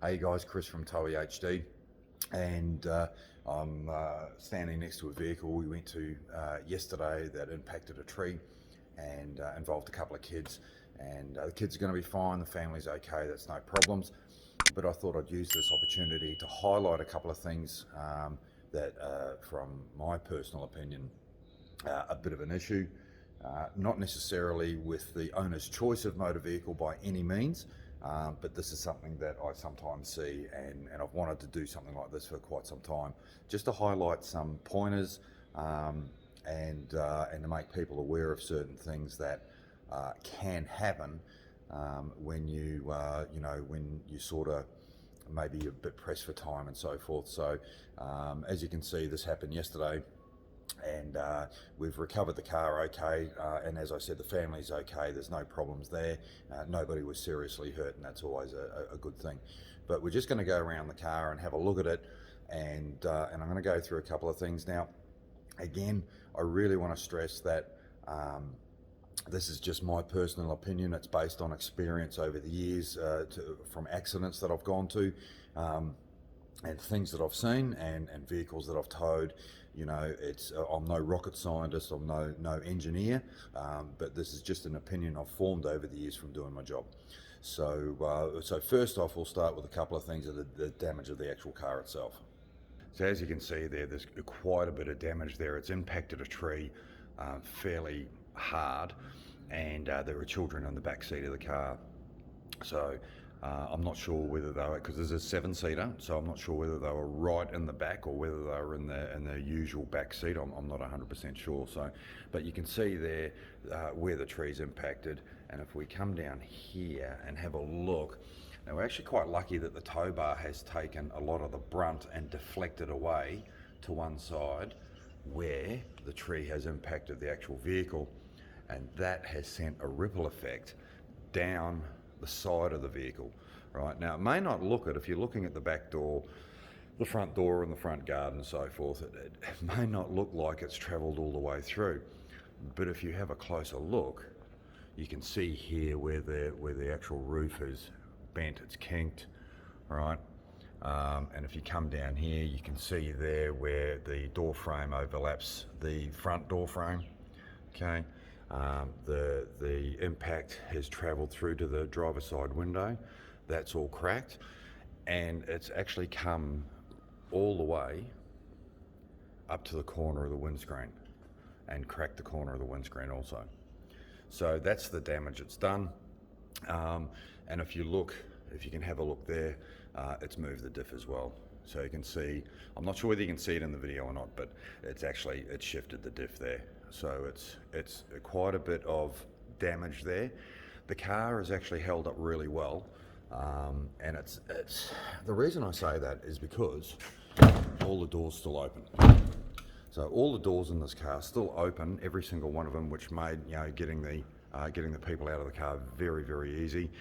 Hey guys, Chris from Towie HD, and I'm standing next to a vehicle we went to yesterday that impacted a tree and involved a couple of kids. And the kids are going to be fine, the family's okay, that's no problems. But I thought I'd use this opportunity to highlight a couple of things that, from my personal opinion, a bit of an issue. Not necessarily with the owner's choice of motor vehicle by any means, but this is something that I sometimes see, and I've wanted to do something like this for quite some time, just to highlight some pointers and to make people aware of certain things that can happen when when you sort of maybe a bit pressed for time and so forth. So as you can see, this happened yesterday. And we've recovered the car okay, and as I said, the family's okay, there's no problems there, nobody was seriously hurt, and that's always a good thing. But we're just going to go around the car and have a look at it, and I'm going to go through a couple of things. Now, again, I really want to stress that this is just my personal opinion. It's based on experience over the years from accidents that I've gone to, and things that I've seen, and vehicles that I've towed. You know, I'm no rocket scientist, I'm no engineer, but this is just an opinion I've formed over the years from doing my job. So first off, we'll start with a couple of things of the damage of the actual car itself. So as you can see there's quite a bit of damage there. It's impacted a tree fairly hard, and there were children in the back seat of the car. So I'm not sure whether they were, because there's a 7-seater, so I'm not sure whether they were right in the back or whether they were in the usual back seat. I'm not 100% sure. So, but you can see there where the tree's impacted, and if we come down here and have a look, now we're actually quite lucky that the tow bar has taken a lot of the brunt and deflected away to one side where the tree has impacted the actual vehicle, and that has sent a ripple effect down the side of the vehicle. Right now, it may not look it, if you're looking at the back door, the front door and the front guard and so forth, it may not look like it's traveled all the way through, but if you have a closer look, you can see here where the actual roof is bent, it's kinked, right? And if you come down here, you can see there where the door frame overlaps the front door frame. Okay. The impact has travelled through to the driver's side window. That's all cracked, and it's actually come all the way up to the corner of the windscreen and cracked the corner of the windscreen also. So that's the damage it's done. And if you can have a look there, it's moved the diff as well. So you can see, I'm not sure whether you can see it in the video or not, but it's shifted the diff there. So it's quite a bit of damage there. The car is actually held up really well, and it's the reason I say that is because all the doors still open. So all the doors in this car still open, every single one of them, which made getting the people out of the car very, very easy.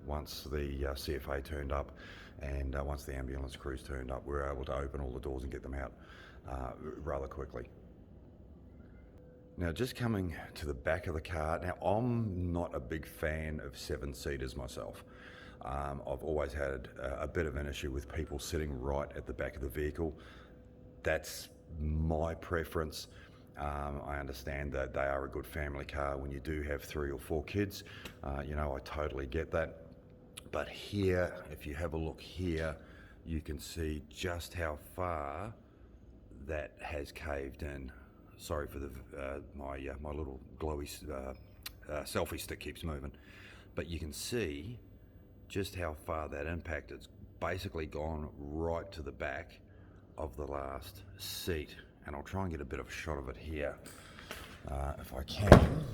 Once the CFA turned up, and once the ambulance crews turned up, we were able to open all the doors and get them out rather quickly. Now, just coming to the back of the car, now I'm not a big fan of 7-seaters myself. I've always had a bit of an issue with people sitting right at the back of the vehicle. That's my preference. I understand that they are a good family car when you do have 3 or 4 kids. I totally get that. But here, if you have a look here, you can see just how far that has caved in. Sorry for my little glowy selfie stick keeps moving, but you can see just how far that impact has basically gone right to the back of the last seat. And I'll try and get a bit of a shot of it here if I can.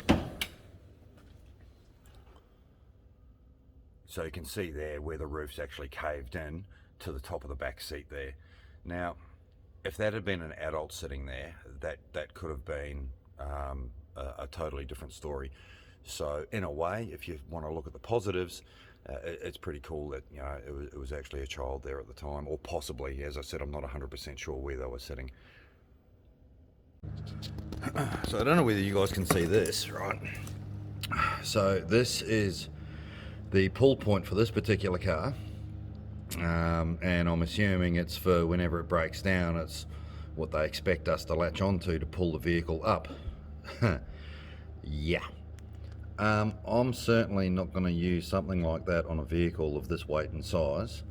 So you can see there where the roof's actually caved in to the top of the back seat there. Now, if that had been an adult sitting there, that could have been a totally different story. So in a way, if you want to look at the positives, it's pretty cool that it was actually a child there at the time, or possibly, as I said, I'm not 100% sure where they were sitting. So I don't know whether you guys can see this, right? So this is the pull point for this particular car, and I'm assuming it's for whenever it breaks down, it's what they expect us to latch onto to pull the vehicle up. Yeah. I'm certainly not going to use something like that on a vehicle of this weight and size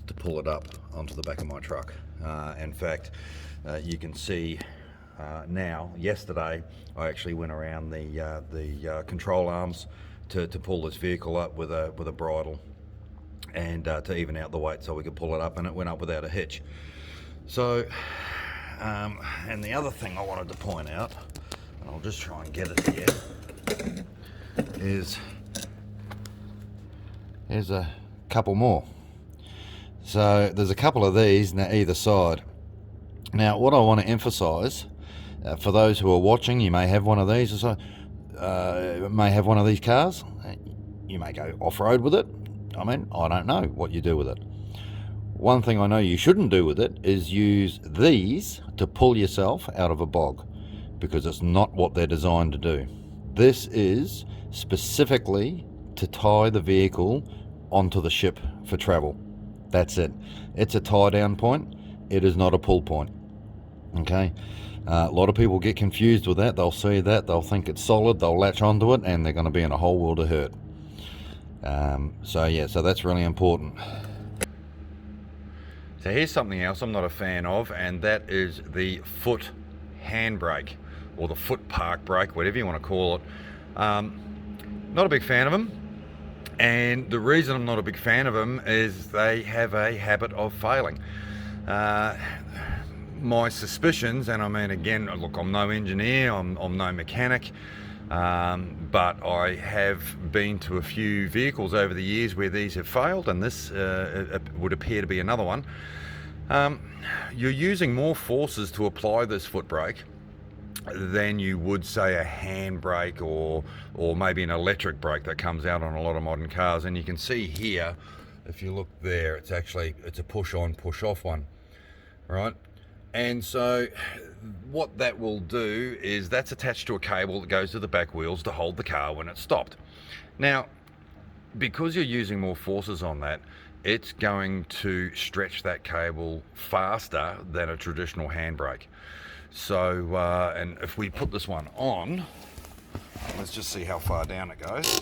to pull it up onto the back of my truck. In fact, you can see now, yesterday I actually went around the control arms to pull this vehicle up with a bridle, and to even out the weight so we could pull it up, and it went up without a hitch. So and the other thing I wanted to point out, and I'll just try and get it here, is there's a couple more. So there's a couple of these now either side. Now what I want to emphasize, for those who are watching, you may have one of these, or so may have one of these cars. You may go off-road with it. I mean, I don't know what you do with it. One thing I know you shouldn't do with it is use these to pull yourself out of a bog, because it's not what they're designed to do. This is specifically to tie the vehicle onto the ship for travel. That's it. It's a tie down point. It is not a pull point. Okay. A lot of people get confused with that. They'll see that, they'll think it's solid, they'll latch onto it, and they're going to be in a whole world of hurt. So that's really important. So here's something else I'm not a fan of, and that is the foot handbrake, or the foot park brake, whatever you want to call it. Not a big fan of them, and the reason I'm not a big fan of them is they have a habit of failing. My suspicions, and I mean, again, look, I'm no engineer, I'm no mechanic, but I have been to a few vehicles over the years where these have failed, and this would appear to be another one. You're using more forces to apply this foot brake than you would, say, a handbrake or maybe an electric brake that comes out on a lot of modern cars. And you can see here, if you look there, it's a push on, push off one, right? And so what that will do is that's attached to a cable that goes to the back wheels to hold the car when it's stopped. Now, because you're using more forces on that, it's going to stretch that cable faster than a traditional handbrake. So, and if we put this one on, let's just see how far down it goes.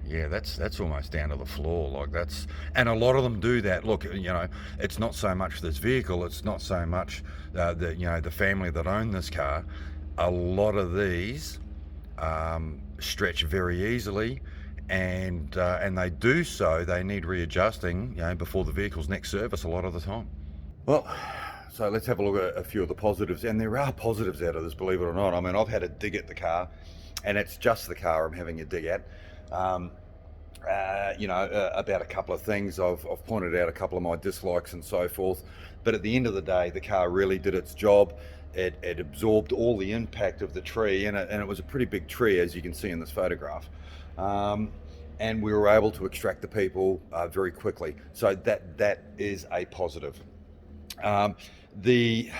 Yeah, that's almost down to the floor, like that's, and a lot of them do that. Look, you know, it's not so much this vehicle, it's not so much the family that own this car. A lot of these stretch very easily, and they do so. They need readjusting, before the vehicle's next service a lot of the time. Well, so let's have a look at a few of the positives, and there are positives out of this, believe it or not. I mean, I've had a dig at the car, and it's just the car I'm having a dig at. About a couple of things. I've pointed out a couple of my dislikes and so forth, but at the end of the day, the car really did its job. It absorbed all the impact of the tree, and it was a pretty big tree, as you can see in this photograph. And we were able to extract the people very quickly. So that is a positive. The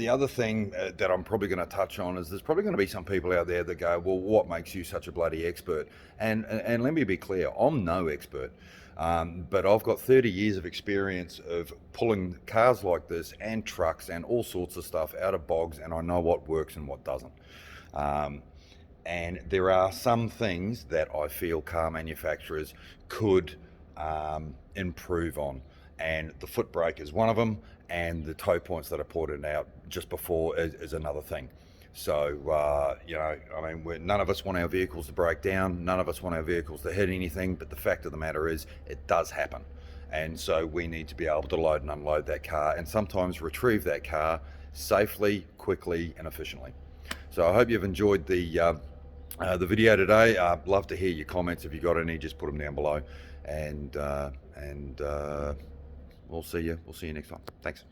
other thing that I'm probably going to touch on is there's probably going to be some people out there that go, well, what makes you such a bloody expert? And let me be clear, I'm no expert, but I've got 30 years of experience of pulling cars like this and trucks and all sorts of stuff out of bogs, and I know what works and what doesn't. And there are some things that I feel car manufacturers could improve on, and the foot brake is one of them, and the toe points that I pointed out just before is another thing. So, none of us want our vehicles to break down, none of us want our vehicles to hit anything, but the fact of the matter is, it does happen. And so we need to be able to load and unload that car, and sometimes retrieve that car safely, quickly, and efficiently. So I hope you've enjoyed the video today. I'd love to hear your comments. If you got any, just put them down below, and we'll see you next time. Thanks.